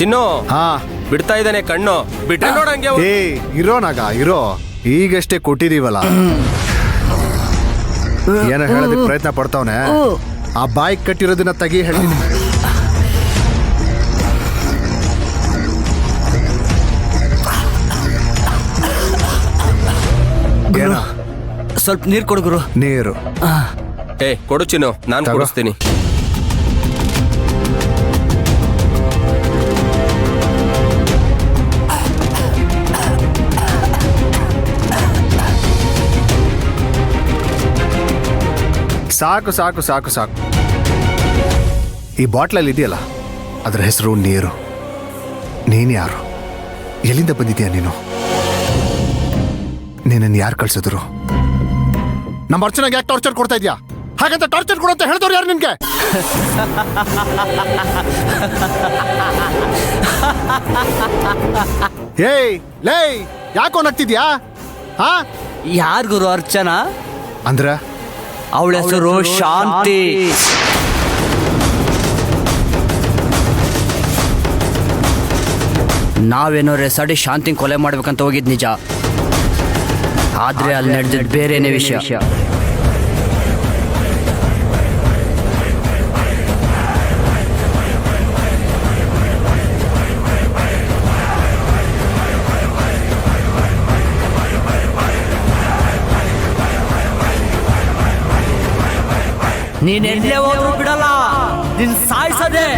ಚಿನ್ನು ಹಾ ಬಿಡ್ತಾ ಇದ್ದಾನೆ ಕಣ್ಣು, ಬಿಟ್ರೆ ನೋಡಂಗೆ. ಏ ಇರೋನಾಗ ಇರೋ, ಈಗಷ್ಟೇ ಕೊಟ್ಟಿದೀವಲ್ಲ. ಏನೋ ಹೇಳೋದಕ್ಕೆ ಪ್ರಯತ್ನ ಪಡ್ತಾವನೆ. ಆ ಬಾಯಿ ಕಟ್ಟಿರೋದನ್ನ ತೆಗಿ ಹೇಳ್ತೀನಿ. ಏನೋ ಸ್ವಲ್ಪ ನೀರು ಕೊಡುಗರು. ನೀರು ಏ ಕೊಡು ಚಿನ್ನು, ನಾನು ತಗೋ. ಕೊಡಿಸ್ತೀನಿ. ಸಾಕು ಸಾಕು ಸಾಕು ಸಾಕು. ಈ ಬಾಟ್ಲಲ್ಲಿ ಇದೆಯಲ್ಲ, ಅದರ ಹೆಸರು ನೀರು. ನೀನು ಯಾರು? ಎಲ್ಲಿಂದ ಬಂದಿದ್ಯಾ ನೀನು? ನೀನನ್ನು ಯಾರು ಕಳ್ಸಿದ್ರು? ನಮ್ಮ ಅರ್ಚನಾಗೆ ಯಾಕೆ ಟಾರ್ಚರ್ ಕೊಡ್ತಾ ಇದೆಯಾ? ಹಾಗಂತ ಟಾರ್ಚರ್ ಕೊಡುತ್ತೆ ಹೇಳಿದವ್ರು ಯಾರು ನಿನ್ಗೆ? ಏಯ್ ಲೇ, ಯಾಕೋ ನಗ್ತಿದ್ಯಾ? ಹಾ ಯಾರ್ ಗುರು ಅರ್ಚನಾ? ಅಂದ್ರ ಅವಳ ಹೆಸರು ಶಾಂತಿ. ನಾವೇನೋ ರೆಸಾಡಿ ಶಾಂತಿ ಕೊಲೆ ಮಾಡ್ಬೇಕಂತ ಹೋಗಿದ್ ನಿಜ, ಆದ್ರೆ ಅಲ್ಲಿ ನಡೆದಿದ್ದು ಬೇರೆನೇ ವಿಷಯ. ನೀನ್ ಎಲ್ಲೇ ಹೋದ್ರು ಬಿಡಲ್ಲ, ನಿನ್ ಸಾಯಿಸದೆ.